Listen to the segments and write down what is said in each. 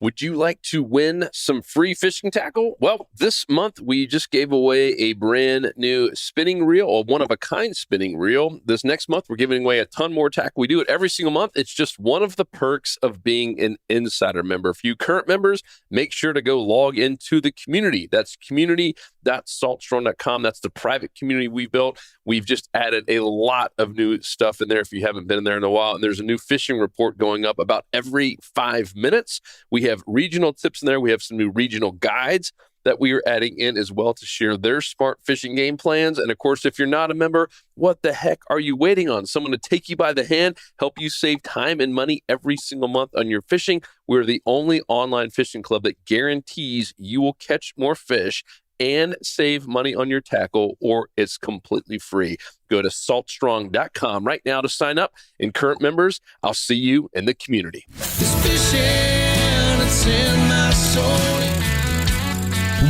Would you like to win some free fishing tackle? Well, this month we just gave away a brand new spinning reel, a one-of-a-kind spinning reel. This next month we're giving away a ton more tackle. We do it every single month. It's just one of the perks of being an insider member. For you current members, make sure to go log into the community. That's community.saltstrong.com. That's the private community we built. We've just added a lot of new stuff in there if you haven't been in there in a while. And there's a new fishing report going up about every 5 minutes. We have regional tips in there. We have some new regional guides that we are adding in as well to share their smart fishing game plans. And of course, if you're not a member, what the heck are you waiting on? Someone to take you by the hand, help you save time and money every single month on your fishing. We're the only online fishing club that guarantees you will catch more fish and save money on your tackle, or it's completely free. Go to saltstrong.com right now to sign up. And current members, I'll see you in the community. In my soul.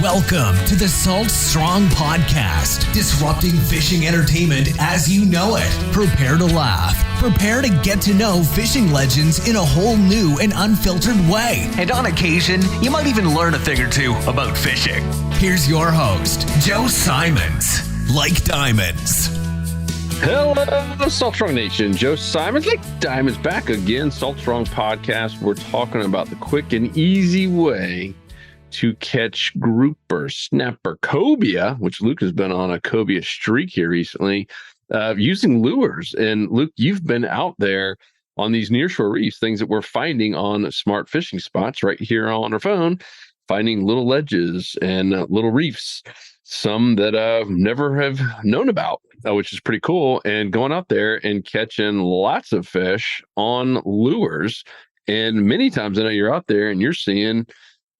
Welcome to the Salt Strong Podcast, disrupting fishing entertainment as you know it. Prepare to laugh. Prepare to get to know fishing legends in a whole new and unfiltered way. And on occasion, you might even learn a thing or two about fishing. Here's your host, Joe Simons. Like diamonds. Hello, Salt Strong Nation. Joe Simons, like diamonds, back again. Salt Strong Podcast. We're talking about the quick and easy way to catch grouper, snapper, cobia, which Luke has been on a cobia streak here recently, using lures. And Luke, you've been out there on these nearshore reefs, things that we're finding on smart fishing spots right here on our phone, finding little ledges and little reefs, some that never have known about, which is pretty cool. And going out there and catching lots of fish on lures. And many times I know you're out there and you're seeing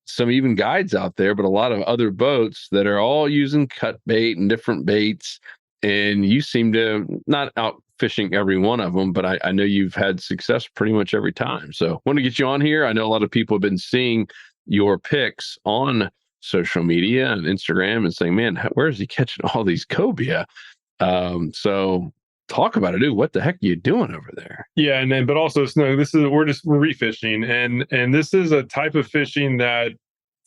some even guides out there, but a lot of other boats that are all using cut bait and different baits. And you seem to not out fishing every one of them, but I know you've had success pretty much every time. So I want to get you on here. I know a lot of people have been seeing your pics on social media and Instagram and saying, man, where is he catching all these cobia? So talk about it, dude. What the heck are you doing over there? Yeah, and then but also Snow, we're refishing, and this is a type of fishing that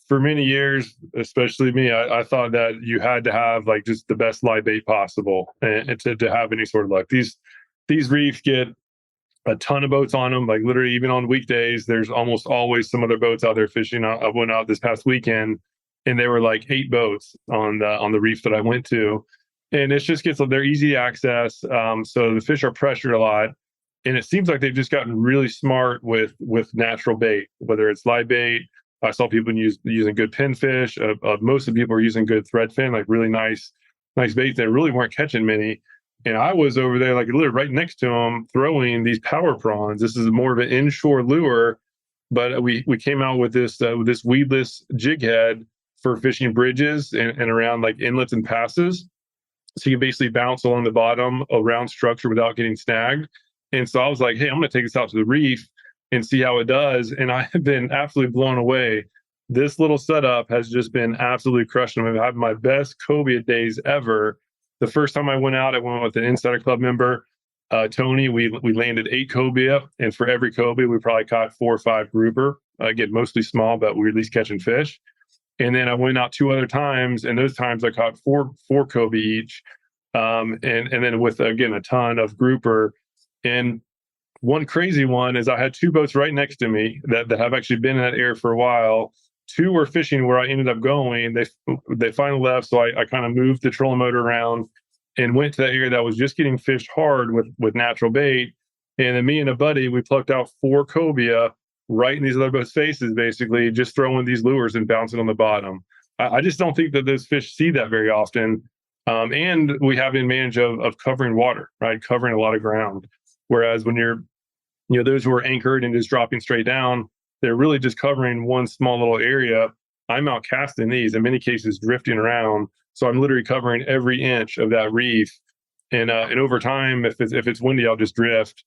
for many years, especially me, I thought that you had to have like just the best live bait possible and to have any sort of luck. These reefs get a ton of boats on them, like literally even on weekdays, there's almost always some other boats out there fishing. I went out this past weekend and there were like 8 boats on the reef that I went to. And it just they're easy access. So the fish are pressured a lot. And it seems like they've just gotten really smart with natural bait, whether it's live bait. I saw people using good pinfish. Most of the people are using good threadfin, like really nice baits that really weren't catching many. And I was over there, like literally right next to them, throwing these power prawns. This is more of an inshore lure, but we came out with this weedless jig head for fishing bridges and around like inlets and passes. So you basically bounce along the bottom around structure without getting snagged. And so I was like, hey, I'm going to take this out to the reef and see how it does. And I have been absolutely blown away. This little setup has just been absolutely crushing. I've had my best cobia days ever. The first time I went out, I went with an Insider Club member, Tony. We landed 8 cobia. And for every cobia, we probably caught 4 or 5 grouper. Again, mostly small, but we were at least catching fish. And then I went out 2 other times, and those times I caught four cobia each. And then with, again, a ton of grouper. And one crazy one is I had 2 boats right next to me that have actually been in that area for a while. 2 were fishing where I ended up going. They finally left, so I kind of moved the trolling motor around and went to that area that was just getting fished hard with natural bait. And then me and a buddy, we plucked out 4 cobia right in these other boats' faces, basically, just throwing these lures and bouncing on the bottom. I just don't think that those fish see that very often. And we have the advantage of covering water, right? Covering a lot of ground. Whereas when you're, those who are anchored and just dropping straight down, they're really just covering one small little area. I'm out casting these, in many cases, drifting around. So I'm literally covering every inch of that reef. And over time, if it's windy, I'll just drift.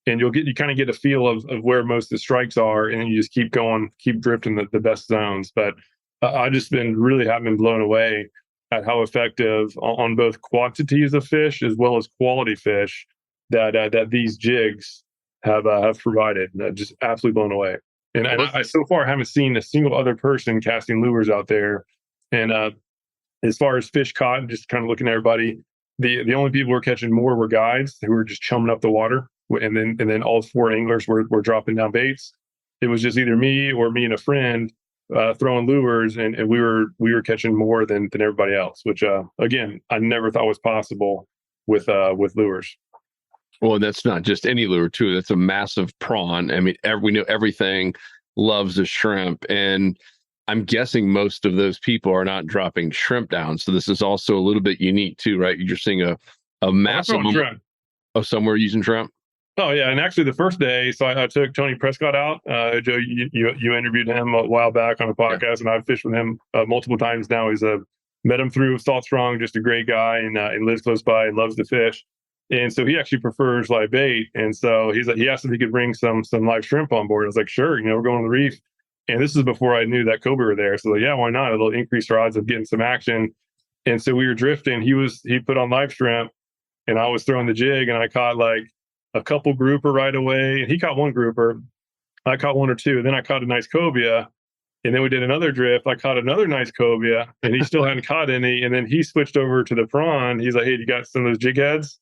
And you kind of get a feel of where most of the strikes are, and then you just keep going, keep drifting the best zones. But I just been blown away at how effective on both quantities of fish as well as quality fish that these jigs have provided. Just absolutely blown away. And I so far haven't seen a single other person casting lures out there. And as far as fish caught, just kind of looking at everybody, the only people who were catching more were guides who were just chumming up the water, and then all four anglers were dropping down baits. It was just either me and a friend throwing lures, and we were catching more than everybody else, which again I never thought was possible with lures. Well, that's not just any lure too. That's a massive prawn. I mean, we know everything loves a shrimp, and I'm guessing most of those people are not dropping shrimp down. So this is also a little bit unique too, right? You're seeing a massive shrimp. Oh, somewhere using shrimp. Oh yeah, and actually the first day, so I took Tony Prescott out. Joe, you interviewed him a while back on a podcast, and I've fished with him multiple times now. He's met him through Salt Strong, just a great guy, and lives close by and loves to fish. And so he actually prefers live bait. And so he asked if he could bring some live shrimp on board. I was like, sure, we're going on the reef. And this is before I knew that Cobia were there. So yeah, why not? It'll increase our odds of getting some action. And so we were drifting. He put on live shrimp, and I was throwing the jig, and I caught like a couple grouper right away. And he caught one grouper. I caught one or two. Then I caught a nice Cobia. And then we did another drift. I caught another nice Cobia, and he still hadn't caught any. And then he switched over to the prawn. He's like, hey, you got some of those jig heads?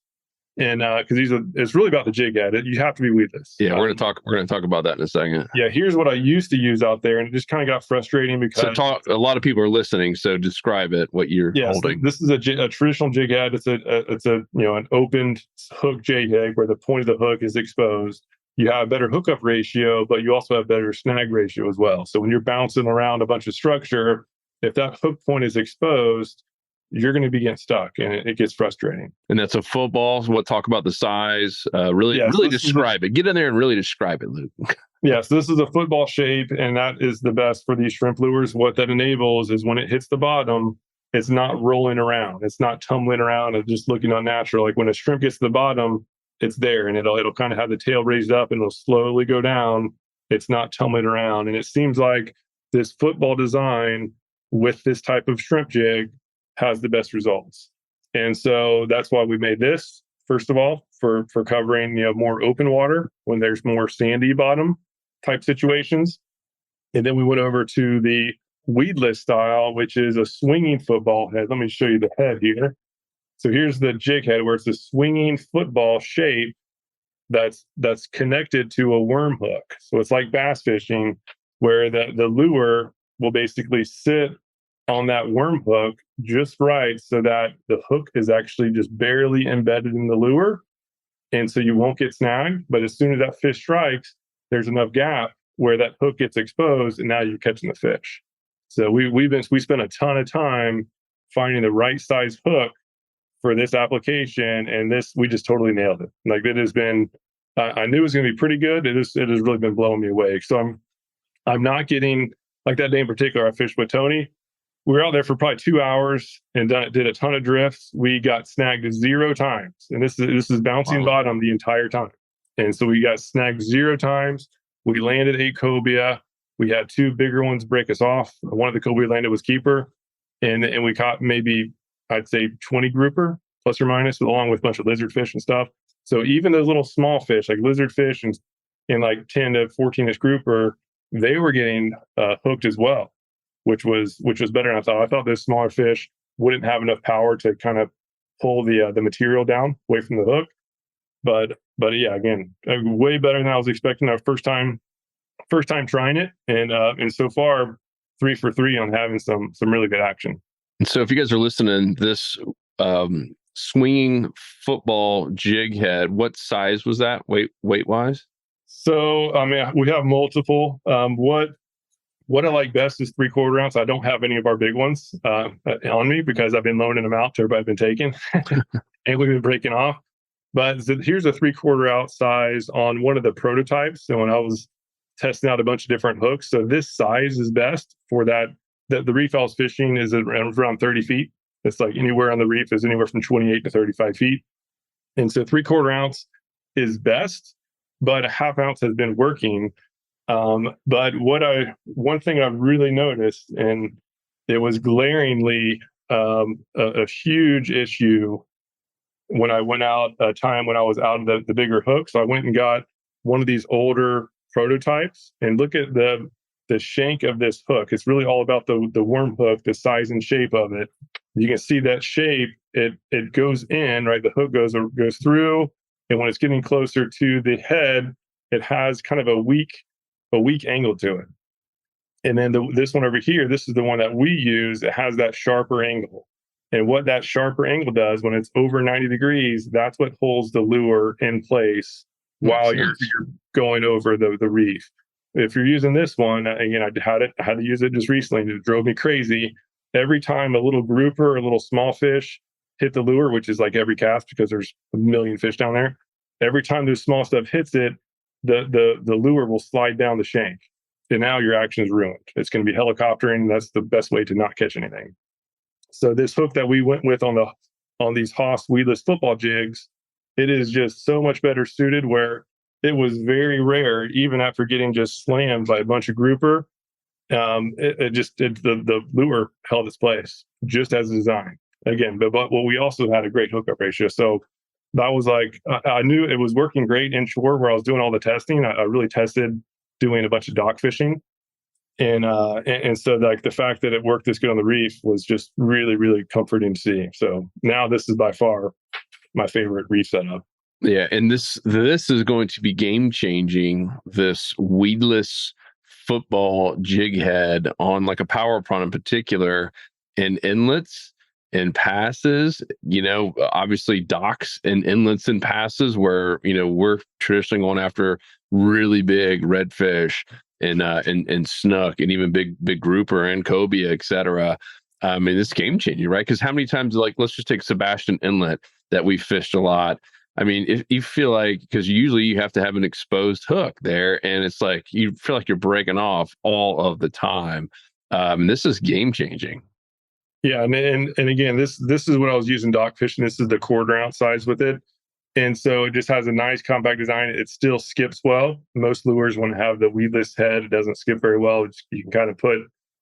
And because it's really about the jig head. You have to be weedless. Yeah, we're gonna talk about that in a second. Yeah, here's what I used to use out there, and it just kind of got frustrating because a lot of people are listening. So describe it. What you're holding. So this is a traditional jig head. It's an opened hook jig head where the point of the hook is exposed. You have a better hookup ratio, but you also have better snag ratio as well. So when you're bouncing around a bunch of structure, if that hook point is exposed, you're going to be getting stuck, and it gets frustrating. And that's a football. Talk about the size. Really describe it. Get in there and really describe it, Luke. Yes, this is a football shape, and that is the best for these shrimp lures. What that enables is when it hits the bottom, it's not rolling around. It's not tumbling around and just looking unnatural. Like when a shrimp gets to the bottom, it's there, and it'll kind of have the tail raised up, and it'll slowly go down. It's not tumbling around. And it seems like this football design with this type of shrimp jig has the best results. And so that's why we made this, first of all, for covering more open water when there's more sandy bottom type situations. And then we went over to the weedless style, which is a swinging football head. Let me show you the head here. So here's the jig head, where it's a swinging football shape that's connected to a worm hook. So it's like bass fishing, where the lure will basically sit on that worm hook just right, so that the hook is actually just barely embedded in the lure, and so you won't get snagged. But as soon as that fish strikes, there's enough gap where that hook gets exposed, and now you're catching the fish. So we spent a ton of time finding the right size hook for this application, and we just totally nailed it. Like, it has been, I knew it was going to be pretty good. It has really been blowing me away. So I'm not getting, like that day in particular, I fished with Tony. We were out there for probably 2 hours and did a ton of drifts. We got snagged 0 times, and this is bouncing bottom the entire time. And so we got snagged 0 times. We landed 8 Cobia. We had 2 bigger ones break us off. One of the Cobia landed was keeper, and we caught maybe, I'd say, 20 grouper plus or minus, along with a bunch of lizard fish and stuff. So even those little small fish like lizard fish and like 10 to 14-ish grouper, they were getting hooked as well, which was better than I thought. I thought those smaller fish wouldn't have enough power to kind of pull the material down away from the hook. But yeah, again, way better than I was expecting. Our first time trying it, and so far 3 for 3 on having some really good action. And so if you guys are listening, this swinging football jig head, what size was that weight wise? So I mean, we have multiple. What I like best is 3/4 ounce. I don't have any of our big ones on me because I've been loaning them out to everybody I've been taking, and we've been breaking off. But here's a 3/4 ounce size on one of the prototypes. So when I was testing out a bunch of different hooks, so this size is best for that. The reef I was fishing is around 30 feet. It's like anywhere on the reef is anywhere from 28 to 35 feet. And so 3/4 ounce is best, but a 1/2 ounce has been working. But one thing I've really noticed, and it was glaringly a huge issue when I went out, a time when I was out of the bigger hook. So I went and got one of these older prototypes and look at the shank of this hook. It's really all about the worm hook, the size and shape of it. You can see that shape. It goes in, right? The hook goes through, and when it's getting closer to the head, it has kind of a weak angle to it. And then this one over here, this is the one that we use. It has that sharper angle. And what that sharper angle does when it's over 90 degrees, that's what holds the lure in place while you're going over the reef. If you're using this one, again, I had to use it just recently, and it drove me crazy. Every time a little grouper or a little small fish hit the lure, which is like every cast because there's a million fish down there, every time this small stuff hits it, the lure will slide down the shank. And now your action is ruined. It's going to be helicoptering. That's the best way to not catch anything. So this hook that we went with on these Haas weedless football jigs, it is just so much better suited, where it was very rare, even after getting just slammed by a bunch of grouper, the lure held its place just as designed. Again, but we also had a great hookup ratio. So that was like, I knew it was working great inshore where I was doing all the testing. I really tested doing a bunch of dock fishing. And so like the fact that it worked this good on the reef was just really, really comforting to see. So now this is by far my favorite reef setup. Yeah, and this is going to be game changing. This weedless football jig head on like a power prawn in particular, in inlets and passes. Obviously docks and inlets and passes where we're traditionally going after really big redfish and snook and even big grouper and cobia, etc. I mean, it's game changing, right? Because how many times, like, let's just take Sebastian Inlet that we fished a lot. I mean, if you feel like, because usually you have to have an exposed hook there, and it's like you feel like you're breaking off all of the time. This is game changing. Yeah, and again, this is what I was using dock fishing. This is the quarter ounce size with it, and so it just has a nice compact design. It still skips well. Most lures, when have the weedless head, it doesn't skip very well. You can kind of put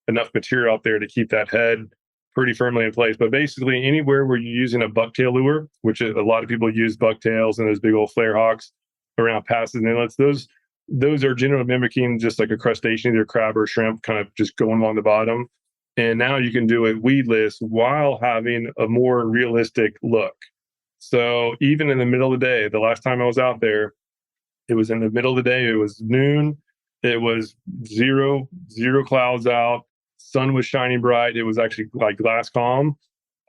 enough material out there to keep that head pretty firmly in place. But basically, anywhere where you're using a bucktail lure, which a lot of people use bucktails and those big old flare hawks around passes and inlets, those are generally mimicking just like a crustacean, either crab or shrimp, kind of just going along the bottom. And now you can do it weedless while having a more realistic look. So even in the middle of the day, the last time I was out there, it was in the middle of the day. It was noon. It was zero clouds out. Sun was shining bright. It was actually like glass calm.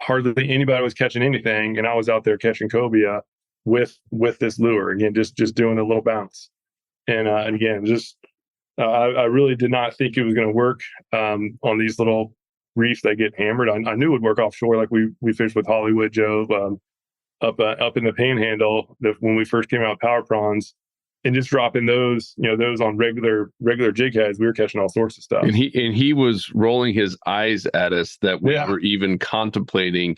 Hardly anybody was catching anything, and I was out there catching cobia with this lure. Again, just doing a little bounce. And again, I really did not think it was going to work on these little reefs that get hammered. I knew it would work offshore, like we fished with Hollywood Joe up in the Panhandle when we first came out with power prawns. And just dropping those on regular jig heads, we were catching all sorts of stuff. And he was rolling his eyes at us that we were even contemplating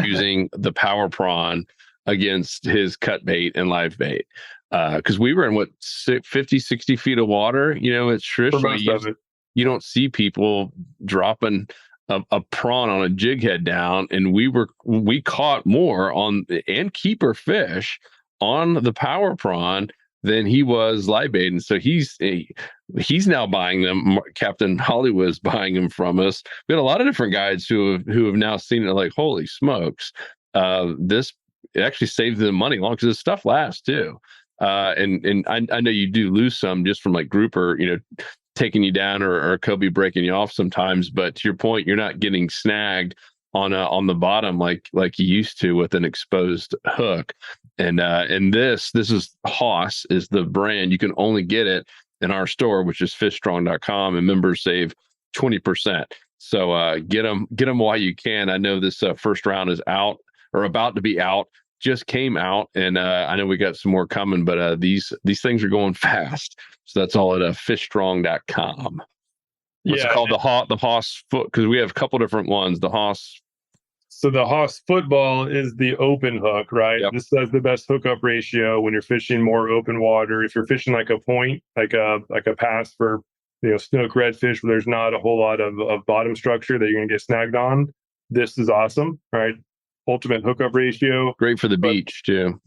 using the power prawn against his cut bait and live bait. Because we were in 50, 60 feet of water. It's traditionally you don't see people dropping a prawn on a jig head down, and we caught more and keeper fish on the power prawn than he was live bait. And so he's now buying them. Captain Hollywood is buying them from us. We had a lot of different guides who have now seen it, like, holy smokes, this actually saves them money long, because this stuff lasts too. And I know you do lose some just from like grouper, taking you down or cobia breaking you off sometimes. But to your point, you're not getting snagged on the bottom like you used to with an exposed hook. And this is Haas is the brand. You can only get it in our store, which is fishstrong.com, and members save 20%. So get them while you can. I know this first round is out or about to be out. Just came out, and I know we got some more coming, but these things are going fast. So that's all at fishstrong.com. What's it called? The Haas foot, because we have a couple different ones. The Haas. So the Haas football is the open hook, right? Yep. This has the best hookup ratio when you're fishing more open water. If you're fishing like a point, like a pass for snook, redfish, where there's not a whole lot of bottom structure that you're gonna get snagged on, this is awesome, right? Ultimate hookup ratio. Great for the beach too.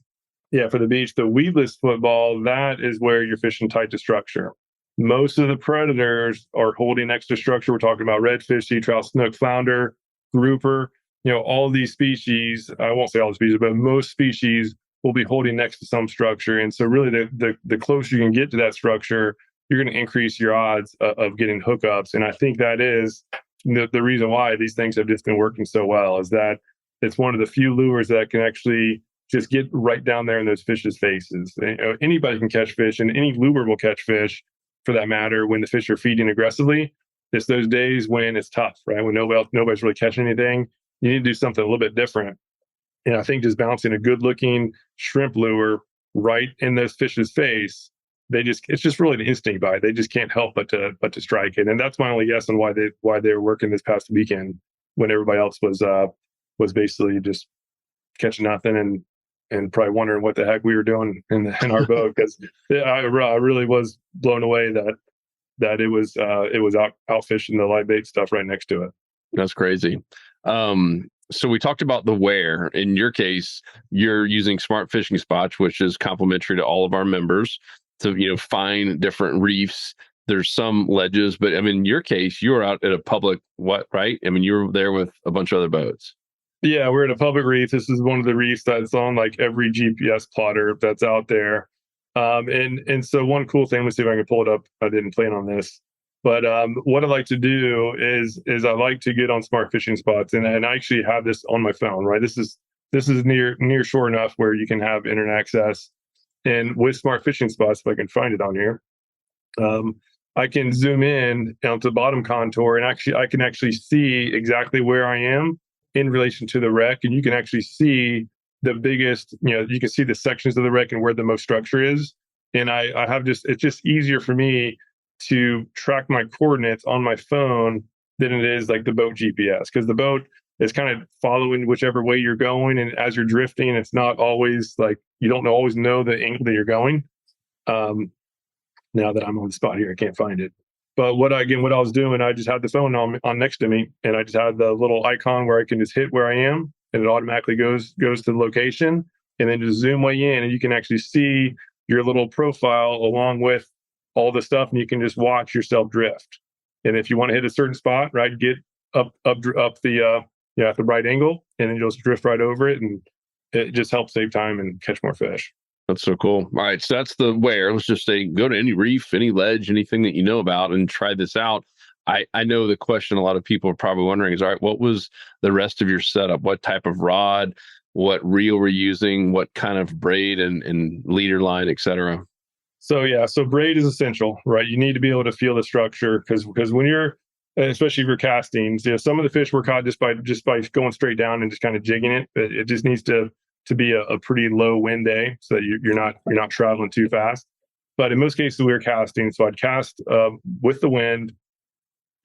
Yeah, for the beach. The weedless football, that is where you're fishing tight to structure. most of the predators are holding extra structure. We're talking about redfish, sea trout, snook, flounder, grouper, all these species. I won't say all the species, but most species will be holding next to some structure. And so really the closer you can get to that structure, you're going to increase your odds of getting hookups. And I think that is the reason why these things have just been working so well, is that it's one of the few lures that can actually just get right down there in those fish's faces. Anybody can catch fish, and any lure will catch fish for that matter when the fish are feeding aggressively. It's those days when it's tough, right? When nobody's really catching anything. You need to do something a little bit different. And I think just bouncing a good looking shrimp lure right in those fish's face, it's just really an instinct bite. They just can't help but to strike it. And that's my only guess on why they were working this past weekend when everybody else was basically just catching nothing and probably wondering what the heck we were doing in our boat, because I really was blown away that it was out fishing the live bait stuff right next to it. That's crazy. So we talked about the where. In your case, you're using Smart Fishing Spots, which is complimentary to all of our members, to find different reefs. There's some ledges, but I mean, in your case, you were out at a public right? I mean, you were there with a bunch of other boats. Yeah, we're at a public reef. This is one of the reefs that's on like every GPS plotter that's out there. And so one cool thing, let's see if I can pull it up. I didn't plan on this, but what I like to do is I like to get on Smart Fishing Spots, and I actually have this on my phone, right? This is near shore enough where you can have internet access, and with Smart Fishing Spots, if I can find it on here, I can zoom in onto the bottom contour, and I can actually see exactly where I am in relation to the wreck, and you can actually see the biggest, you can see the sections of the wreck and where the most structure is. And it's just easier for me to track my coordinates on my phone than it is like the boat GPS, because the boat is kind of following whichever way you're going. And as you're drifting, it's not always like, you don't always know the angle that you're going. Now that I'm on the spot here, I can't find it. But what I was doing, I just had the phone on next to me, and I just had the little icon where I can just hit where I am, and it automatically goes to the location, and then just zoom way in, and you can actually see your little profile along with all the stuff, and you can just watch yourself drift. And if you want to hit a certain spot, right, get up the at the right angle, and then you'll just drift right over it, and it just helps save time and catch more fish. That's so cool. All right. So that's the where. Let's just say go to any reef, any ledge, anything that you know about, and try this out. I know the question a lot of people are probably wondering is, all right, what was the rest of your setup? What type of rod? What reel we're using? What kind of braid and leader line, et cetera? So braid is essential, right? You need to be able to feel the structure, because when you're, especially if you're casting, some of the fish were caught just by going straight down and just kind of jigging it. It just needs to be a pretty low wind day, so that you're not traveling too fast. But in most cases, we were casting, so I'd cast with the wind,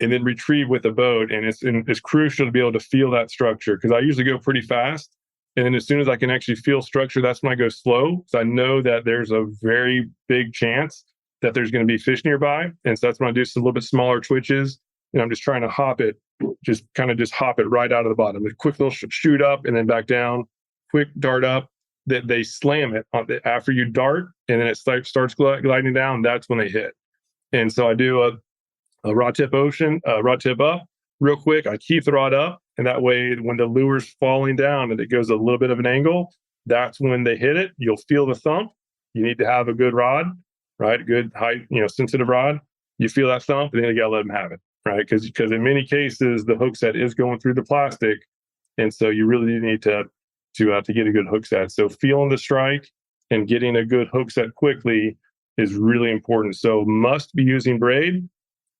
and then retrieve with the boat. And it's crucial to be able to feel that structure, because I usually go pretty fast, and then as soon as I can actually feel structure, that's when I go slow. So I know that there's a very big chance that there's going to be fish nearby, and so that's when I do some little bit smaller twitches, and I'm just trying to hop it right out of the bottom. A quick little shoot up and then back down. Quick dart up, that they slam it after you dart, and then it starts gliding down. That's when they hit. And so I do a rod tip up real quick. I keep the rod up, and that way when the lure's falling down and it goes a little bit of an angle, that's when they hit it. You'll feel the thump. You need to have a good rod, right? Good height, sensitive rod. You feel that thump, and then you gotta let them have it, right? Because in many cases the hook set is going through the plastic, and so you really need to get a good hook set. So feeling the strike and getting a good hook set quickly is really important. So must be using braid,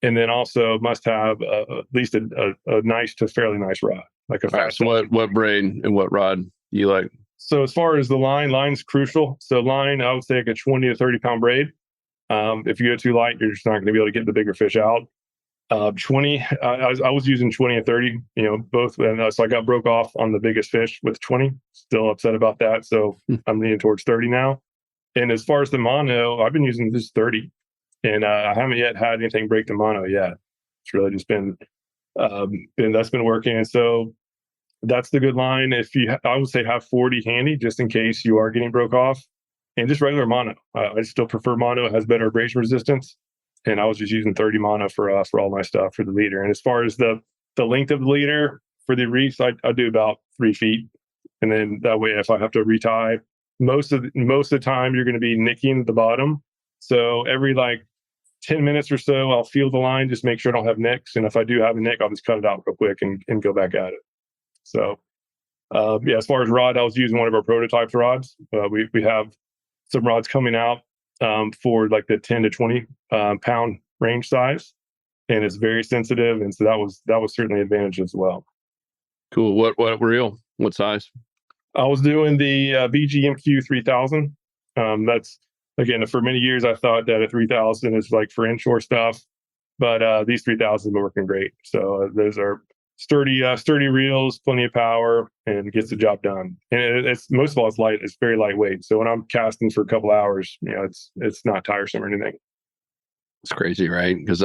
and then also must have at least a nice to fairly nice rod, like a fast. So what braid and what rod do you like? So as far as the line's crucial. So line, I would say like a 20 to 30 pound braid. If you go too light, you're just not going to be able to get the bigger fish out. 20, I was using 20 and 30, both. And so I got broke off on the biggest fish with 20, still upset about that. So I'm leaning towards 30 now. And as far as the mono, I've been using just 30, and I haven't yet had anything break the mono yet. It's really just been that's been working. And so that's the good line. I would say have 40 handy just in case you are getting broke off, and just regular mono. I still prefer mono. It has better abrasion resistance. and I was just using 30 mono for all my stuff for the leader. And as far as the length of the leader for the reefs, I do about 3 feet, and then that way if I have to retie, most of the time you're going to be nicking the bottom. So every like 10 minutes or so, I'll feel the line, just make sure I don't have nicks. And if I do have a nick, I'll just cut it out real quick and go back at it. So, as far as rod, I was using one of our prototypes rods. We have some rods coming out for like the 10 to 20 pound range size, and it's very sensitive. And so that was certainly an advantage as well. Cool. What reel? What size? I was doing the BGMQ 3000. That's, again, for many years, I thought that a 3000 is like for inshore stuff, but these 3000 have been working great. So those are sturdy reels, plenty of power, and gets the job done. And it's most of all, it's light. It's very lightweight. So when I'm casting for a couple hours, it's not tiresome or anything. It's crazy, right? Because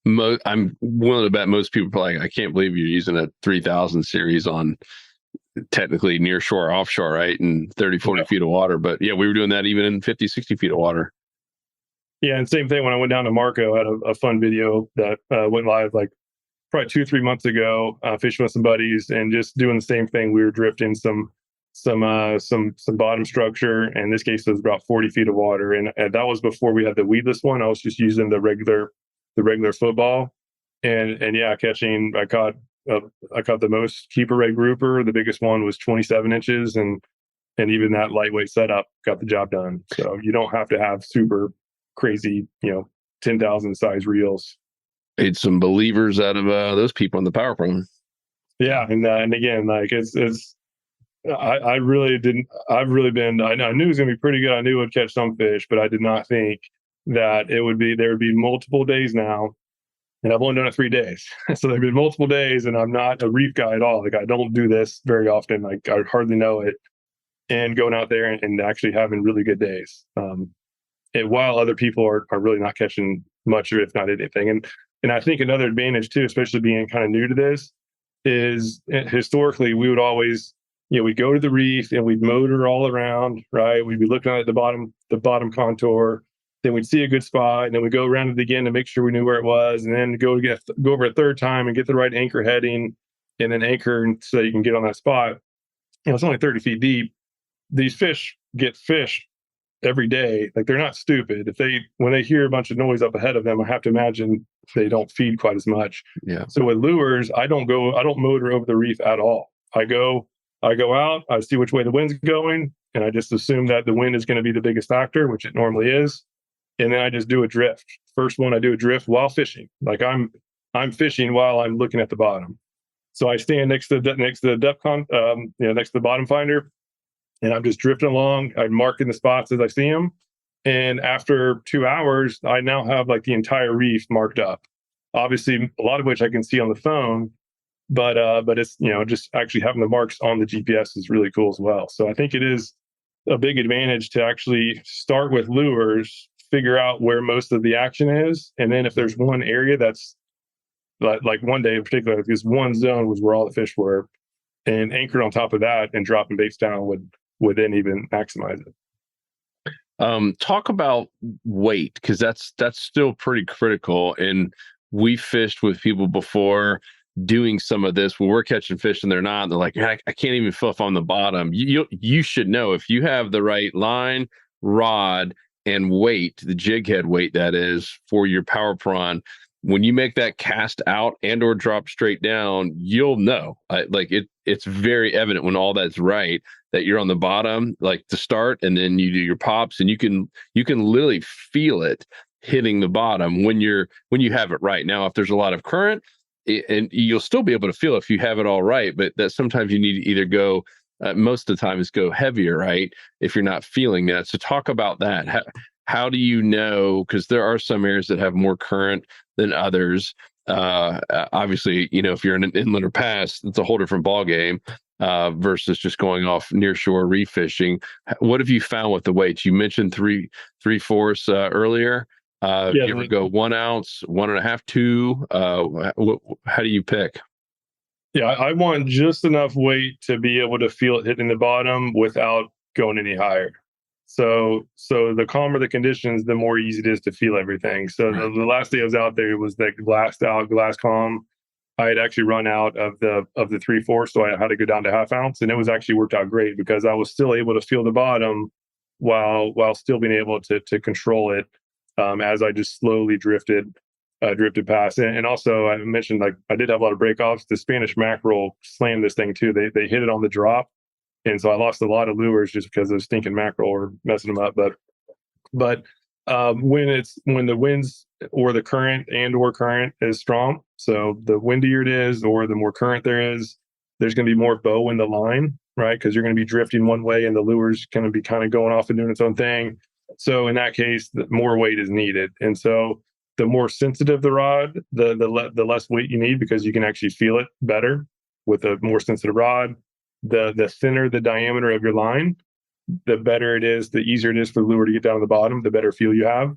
I'm willing to bet most people are like, I can't believe you're using a 3000 series on technically near shore, offshore, right? And 30, 40 feet of water. But yeah, we were doing that even in 50, 60 feet of water. Yeah. And same thing when I went down to Marco, I had a fun video that went live like probably 2-3 months ago, fishing with some buddies and just doing the same thing. We were drifting some bottom structure. And in this case, it was about 40 feet of water. And that was before we had the weedless one. I was just using the regular football. And yeah, catching, I caught the most keeper red grouper. The biggest one was 27 inches. And even that lightweight setup got the job done. So you don't have to have super crazy, 10,000 size reels. Made some believers out of those people in the power program. Yeah. And again, like I really didn't, I knew it was going to be pretty good. I knew it would catch some fish, but I did not think that there would be multiple days now. And I've only done it 3 days. So there've been multiple days, and I'm not a reef guy at all. Like, I don't do this very often. Like, I hardly know it. And going out there and actually having really good days. And while other people are really not catching much, or if not anything. And I think another advantage too, especially being kind of new to this, is historically we would always, we'd go to the reef and we'd motor all around, right? We'd be looking at the bottom contour. Then we'd see a good spot, and then we'd go around it again to make sure we knew where it was, and then go over a third time and get the right anchor heading, and then anchor so you can get on that spot. It's only 30 feet deep. These fish get fished every day. Like, they're not stupid. When they hear a bunch of noise up ahead of them, I have to imagine they don't feed quite as much. Yeah. So with lures, I don't motor over the reef at all. I go out, I see which way the wind's going, and I just assume that the wind is going to be the biggest factor, which it normally is. And then I just do a drift. First one, I do a drift while fishing. Like, I'm fishing while I'm looking at the bottom. So I stand next to the depth next to the bottom finder, and I'm just drifting along. I'm marking the spots as I see them. And after 2 hours, I now have like the entire reef marked up. Obviously, a lot of which I can see on the phone, but it's, just actually having the marks on the GPS is really cool as well. So I think it is a big advantage to actually start with lures, figure out where most of the action is, and then if there's one area that's like one day in particular, this one zone was where all the fish were, and anchored on top of that and dropping baits down would then even maximize it. Talk about weight, because that's still pretty critical. And we fished with people before doing some of this where we're catching fish and they're not. They're like, I can't even feel if I'm on the bottom. You should know if you have the right line, rod, and weight, the jig head weight that is for your power prawn. When you make that cast out and or drop straight down, you'll know. It's very evident when all that's right that you're on the bottom, like to start, and then you do your pops, and you can literally feel it hitting the bottom when you have it right. Now, if there's a lot of current, and you'll still be able to feel if you have it all right, but that sometimes you need to either go. Most of the time is go heavier, right? If you're not feeling that. So talk about that. How do you know? Because there are some areas that have more current than others. Obviously, if you're in an inlet or pass, it's a whole different ballgame versus just going off near shore reef fishing. What have you found with the weights? You mentioned 3/4 earlier. You ever go 1 ounce, 1.5, 2? How do you pick? Yeah, I want just enough weight to be able to feel it hitting the bottom without going any higher. So the calmer the conditions, the more easy it is to feel everything. So the last day I was out there, it was like glassed out, glass calm. I had actually run out of the 3/4, so I had to go down to half ounce, and it was actually worked out great because I was still able to feel the bottom while still being able to control it as I just slowly drifted past. And also I mentioned, like, I did have a lot of breakoffs. The Spanish mackerel slammed this thing too. They hit it on the drop, and so I lost a lot of lures just because of stinking mackerel or messing them up. But when the winds or the current is strong, so the windier it is or the more current there's going to be more bow in the line, right? Because you're going to be drifting one way and the lure's going to be kind of going off and doing its own thing. So in that case, more weight is needed, and so the more sensitive the rod, the less weight you need because you can actually feel it better with a more sensitive rod. The thinner the diameter of your line, the better it is, the easier it is for the lure to get down to the bottom, the better feel you have.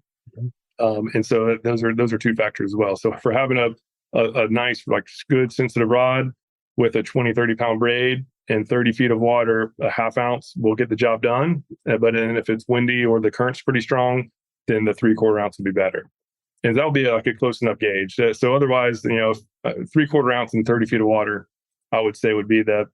And so those are two factors as well. So for having a nice, like, good sensitive rod with a 20-30 pound braid and 30 feet of water, a half ounce will get the job done. But then if it's windy or the current's pretty strong, then the 3/4 ounce will be better. And that'll be like a close enough gauge. So otherwise, 3/4 ounce and 30 feet of water, I would say would be the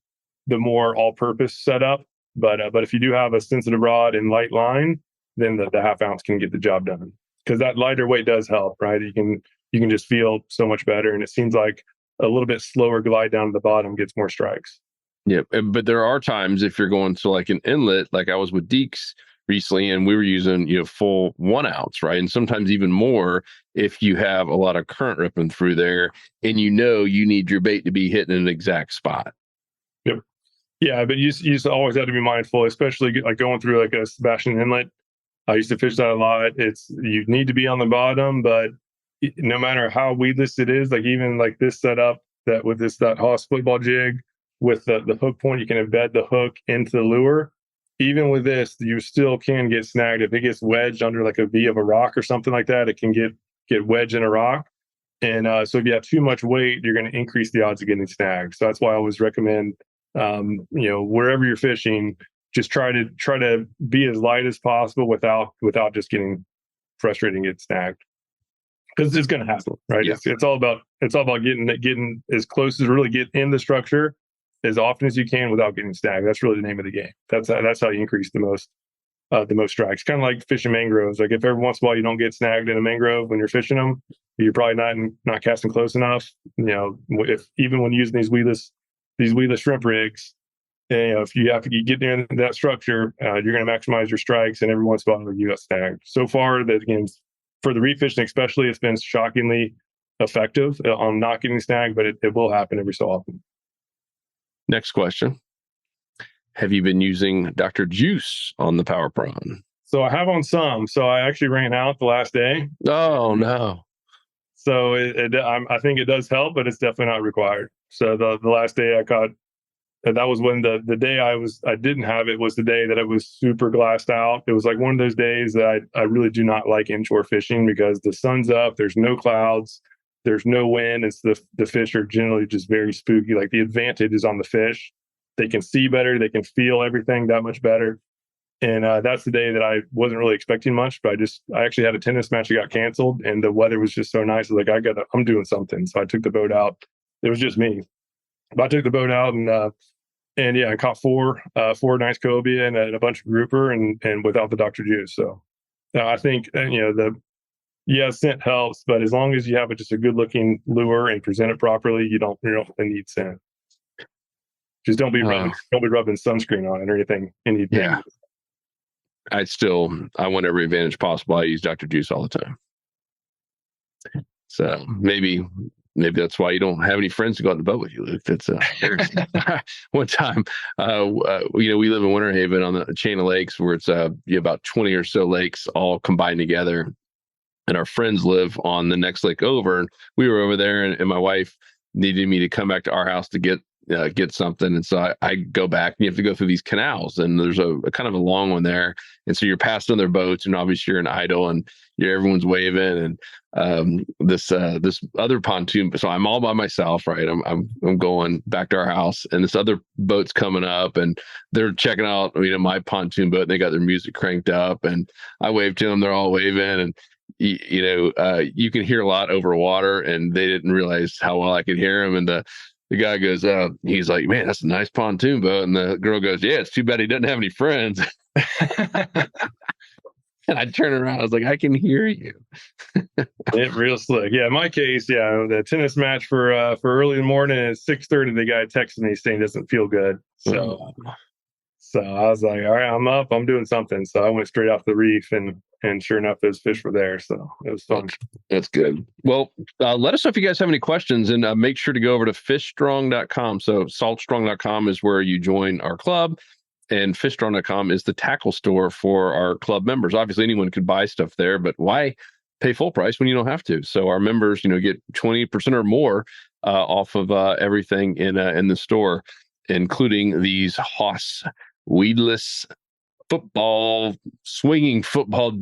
more all-purpose setup. But if you do have a sensitive rod and light line, then the half ounce can get the job done, because that lighter weight does help, right? You can just feel so much better, and it seems like a little bit slower glide down to the bottom gets more strikes. Yeah, but there are times if you're going to like an inlet, like I was with Deeks recently, and we were using full 1 ounce, right? And sometimes even more if you have a lot of current ripping through there, and you need your bait to be hitting an exact spot. Yep. Yeah, but you always have to be mindful, especially like going through like a Sebastian Inlet. I used to fish that a lot. You need to be on the bottom, but no matter how weedless it is, like even like this setup that Haas split ball jig with the hook point, you can embed the hook into the lure. Even with this, you still can get snagged. If it gets wedged under like a V of a rock or something like that, it can get wedged in a rock. And so if you have too much weight, you're going to increase the odds of getting snagged. So that's why I always recommend, wherever you're fishing, just try to be as light as possible without just getting frustrated and get snagged, because it's going to happen, right? Yeah. It's all about getting as close as really get in the structure as often as you can without getting snagged. That's really the name of the game. That's how you increase the most strikes. Kind of like fishing mangroves. Like if every once in a while you don't get snagged in a mangrove when you're fishing them, you're probably not casting close enough. If even when using these weedless shrimp rigs, if you get there in that structure, you're going to maximize your strikes, and every once in a while you got snagged. So far, that again, for the reef fishing especially, it's been shockingly effective on not getting snagged, but it will happen every so often. Next question. Have you been using Dr. Juice on the power prawn? So I have on some. So I actually ran out the last day. Oh, no. So I think it does help, but it's definitely not required. So the last day I caught, that was when the day I didn't have it was the day that it was super glassed out. It was like one of those days that I really do not like inshore fishing, because the sun's up, there's no clouds, there's no wind. It's the fish are generally just very spooky. Like the advantage is on the fish. They can see better, they can feel everything that much better. And that's the day that I wasn't really expecting much, but I actually had a tennis match that got canceled, and the weather was just so nice. I was like, I'm doing something. So I took the boat out. It was just me. But I took the boat out and yeah, I caught four nice cobia and a bunch of grouper and without the Dr. Juice. So I think scent helps, but as long as you have just a good looking lure and present it properly, you don't really need scent. Just don't be rubbing sunscreen on it or anything. Yeah. I want every advantage possible. I use Dr. Juice all the time. So maybe that's why you don't have any friends to go on the boat with you, Luke. That's one time, we live in Winter Haven on the chain of lakes where it's about 20 or so lakes all combined together, and our friends live on the next lake over. And we were over there, and my wife needed me to come back to our house to get get something. And so I go back, and you have to go through these canals, and there's a kind of a long one there. And so you're passing their boats, and obviously you're in idle, and everyone's waving. And this other pontoon. So I'm all by myself, right? I'm going back to our house, and this other boat's coming up, and they're checking out, my pontoon boat. And they got their music cranked up, and I wave to them. They're all waving, and you can hear a lot over water, and they didn't realize how well I could hear them. And the guy goes, he's like, man, that's a nice pontoon boat. And the girl goes, yeah, it's too bad he doesn't have any friends. And I turn around, I was like, I can hear you. It real slick. Yeah, in my case, the tennis match for early in the morning at 6:30, the guy texted me saying doesn't feel good. So I was like, all right, I'm up. I'm doing something. So I went straight off the reef, and sure enough, those fish were there. So it was fun. That's good. Well, let us know if you guys have any questions, and make sure to go over to fishstrong.com. So saltstrong.com is where you join our club, and fishstrong.com is the tackle store for our club members. Obviously, anyone could buy stuff there, but why pay full price when you don't have to? So our members, get 20% or more off of everything in the store, including these Haas weedless swinging football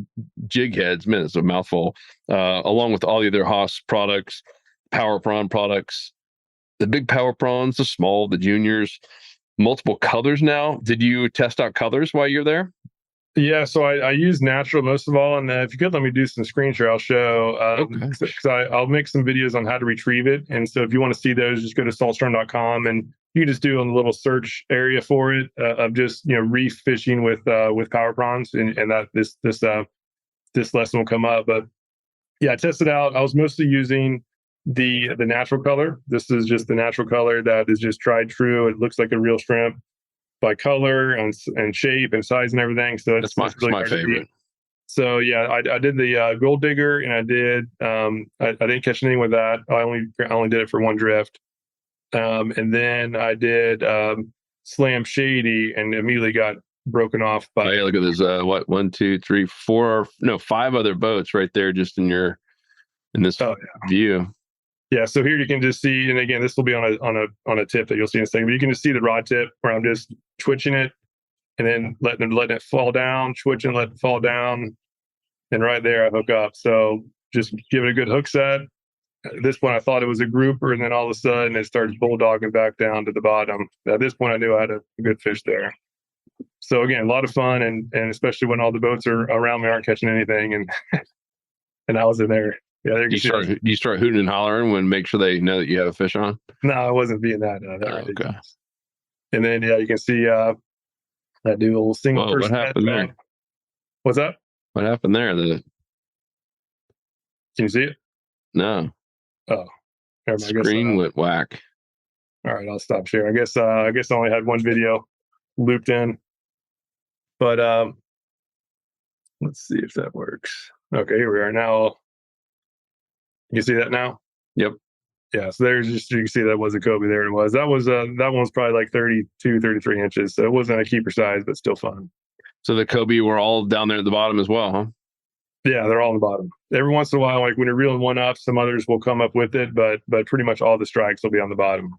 jig heads. Man, it's a mouthful. Along with all the other Haas products, power prawn products, the big power prawns, the small, the juniors, multiple colors now. Did you test out colors while you're there? Yeah, so I use natural most of all, and if you could let me do some screen share, I'll show. Because I'll make some videos on how to retrieve it, and so if you want to see those, just go to saltstrong.com, and you just do a little search area for it of just reef fishing with power prawns, and that this lesson will come up. But yeah, I tested out. I was mostly using the natural color. This is just the natural color that is just tried true. It looks like a real shrimp by color and shape and size and everything. So it's really my favorite. So yeah, I did the gold digger, and I did I didn't catch anything with that. I only did it for one drift. And then I did slam shady, and immediately got broken off by. Oh, yeah, look at this. 1, 2, 3, 4, 5 other boats right there, just in this view. Yeah, so here you can just see, and again, this will be on a tip that you'll see in a second. But you can just see the rod tip where I'm just twitching it, and then letting it fall down, twitching, let it fall down, and right there I hook up. So just give it a good hook set. At this point, I thought it was a grouper, and then all of a sudden it starts bulldogging back down to the bottom. At this point, I knew I had a good fish there. So again, a lot of fun, and especially when all the boats are around me aren't catching anything, and I was in there. Yeah, you start hooting and hollering when make sure they know that you have a fish on? No, I wasn't being that. Okay. And then you can see that do a little single person. What happened there? What's that? What happened there? Can you see it? No. Oh, screen went whack. All right, I'll stop sharing. I guess I only had one video looped in, but let's see if that works. Okay, here we are now. You see that now? Yep. Yeah, so there's just, you can see that was a Cobia. There it was. That one was probably like 32, 33 inches. So it wasn't a keeper size, but still fun. So the Cobia were all down there at the bottom as well, huh? Yeah, they're all on the bottom. Every once in a while, like when you're reeling one up, some others will come up with it, but pretty much all the strikes will be on the bottom.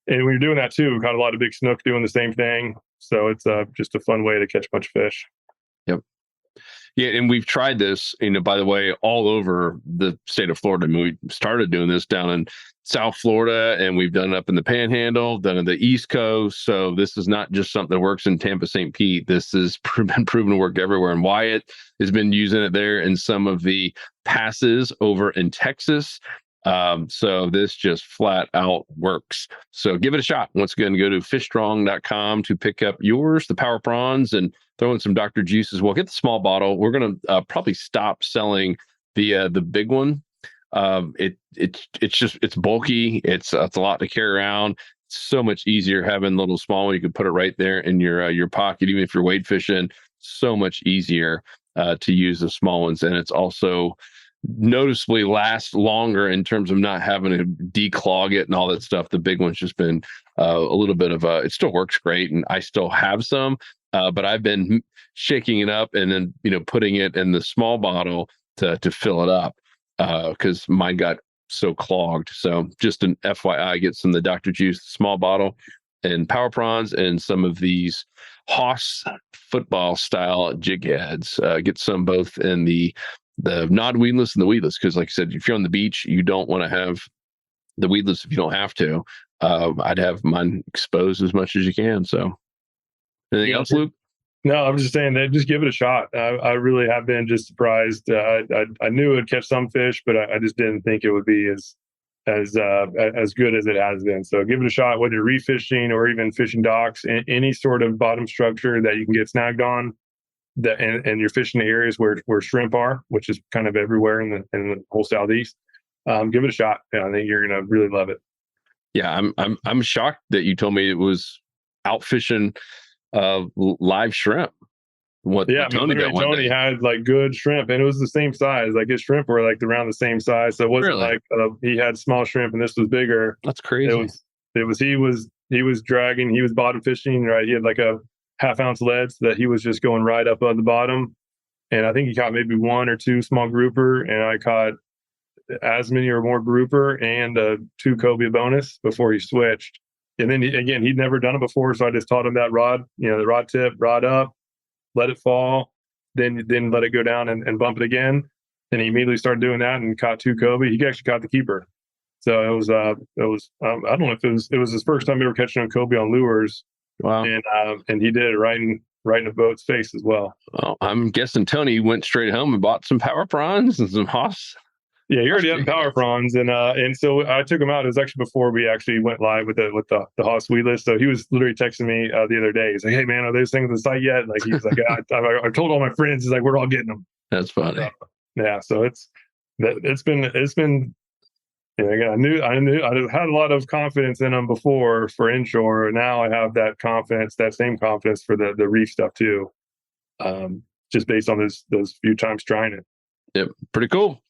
And when you're doing that too, we've got a lot of big snook doing the same thing. So it's just a fun way to catch a bunch of fish. Yep. Yeah, and we've tried this, by the way, all over the state of Florida. I mean, we started doing this down in South Florida, and we've done it up in the Panhandle, done in the East Coast. So this is not just something that works in Tampa, St. Pete. This has been proven to work everywhere. And Wyatt has been using it there in some of the passes over in Texas. So this just flat out works. So give it a shot. Once again, go to fishstrong.com to pick up yours, the power prawns, and throw in some Dr. Juice as well. Get the small bottle. We're going to probably stop selling the big one. It's bulky. It's a lot to carry around. It's so much easier having the little small one. You can put it right there in your pocket, even if you're wade fishing. So much easier to use the small ones, and it's also noticeably lasts longer in terms of not having to declog it and all that stuff. The big one's just been a little bit of it still works great, and I still have some, but I've been shaking it up and then putting it in the small bottle to fill it up because mine got so clogged. So just an FYI, get some of the Dr. Juice small bottle and power prawns and some of these Haas football style jig heads. Get some both in the non-weedless and the weedless, because like I said, if you're on the beach, you don't want to have the weedless if you don't have to. I'd have mine exposed as much as you can. So anything else, Luke? No, I'm just saying that just give it a shot. I really have been just surprised. I knew it would catch some fish, but I just didn't think it would be as good as it has been. So give it a shot, whether you're reef fishing or even fishing docks, any sort of bottom structure that you can get snagged on, and you're fishing the areas where shrimp are, which is kind of everywhere in the whole Southeast. Give it a shot. I think you're gonna really love it. Yeah, I'm shocked that you told me it was out fishing live shrimp. Tony had like good shrimp, and it was the same size. Like his shrimp were like around the same size, so it wasn't like he had small shrimp and this was bigger. That's crazy. He was dragging, he was bottom fishing, right? He had like a half-ounce lead so that he was just going right up on the bottom, and I think he caught maybe 1 or 2 small grouper, and I caught as many or more grouper and 2 Cobia bonus before he switched. And then he'd never done it before, so I just taught him that rod, the rod tip, rod up, let it fall, then let it go down and bump it again. And he immediately started doing that and caught 2 Cobia. He actually caught the keeper. So it was I don't know if it was his first time ever catching a Cobia on lures. Wow. And he did it right in the boat's face as well. Well, I'm guessing Tony went straight home and bought some power prawns and some Haas. Yeah, he already had power prawns, and so I took him out. It was actually before we actually went live with the Haas weedless. So he was literally texting me the other day. He's like, "Hey man, are those things on the site yet?" Like he's like, I told all my friends. He's like, "We're all getting them." That's funny. Yeah, so it's been. Again, I had a lot of confidence in them before for inshore. Now I have that same confidence for the reef stuff too. Just based on those few times trying it. Yep, pretty cool.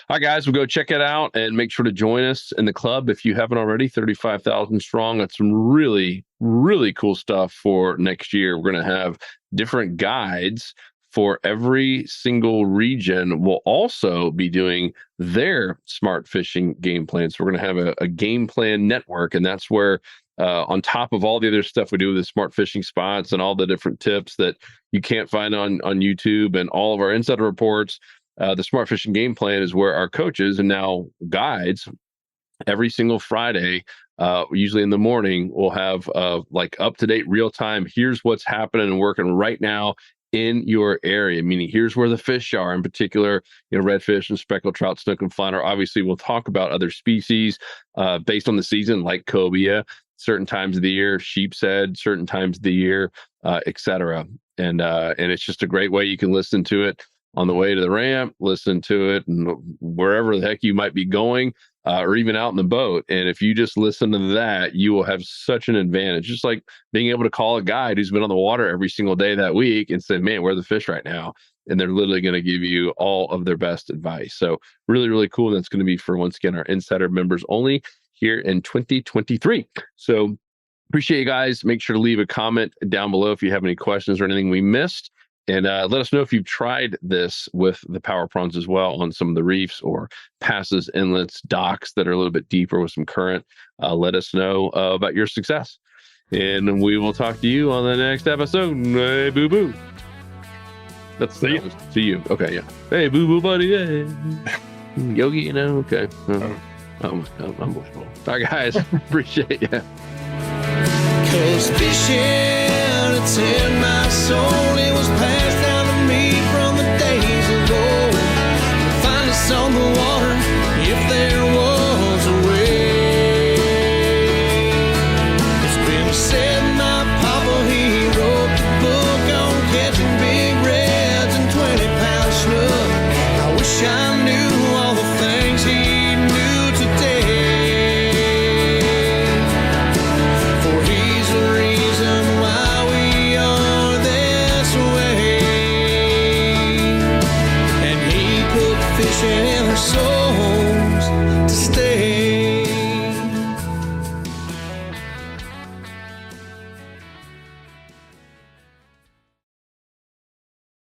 All right, guys, we'll go check it out and make sure to join us in the club if you haven't already. 35,000 strong. That's some really, really cool stuff for next year. We're going to have different guides for every single region. We'll also be doing their smart fishing game plan. So we're going to have a game plan network, and that's where on top of all the other stuff we do with the smart fishing spots and all the different tips that you can't find on YouTube and all of our insider reports, the smart fishing game plan is where our coaches and now guides every single Friday, usually in the morning, will have like up-to-date real-time, here's what's happening and working right now in your area, meaning here's where the fish are, in particular, redfish and speckled trout, snook and flounder. Obviously, we'll talk about other species based on the season, like cobia, certain times of the year, sheep's head, certain times of the year, etc. And it's just a great way you can listen to it on the way to the ramp, listen to it, and wherever the heck you might be going, or even out in the boat. And if you just listen to that, you will have such an advantage. Just like being able to call a guide who's been on the water every single day that week and say, man, where are the fish right now? And they're literally going to give you all of their best advice. So really, really cool. And that's going to be for, once again, our insider members only here in 2023. So appreciate you guys. Make sure to leave a comment down below if you have any questions or anything we missed. And let us know if you've tried this with the power prawns as well on some of the reefs or passes, inlets, docks that are a little bit deeper with some current. Let us know about your success. And we will talk to you on the next episode. Hey, boo-boo. That's see you. Okay, yeah. Hey, boo-boo, buddy. Hey. Yogi, okay. Unbelievable. All right, guys. Appreciate you. 'Cause fishing, it's in my soul. It was passed down to me from the days ago. Find us on the water if there was a way. It's been said my papa, he wrote the book on catching big reds and 20-pound snook. I wish I knew all the things he knew today. For he's the reason why we are this way. And he put fishing in her soul.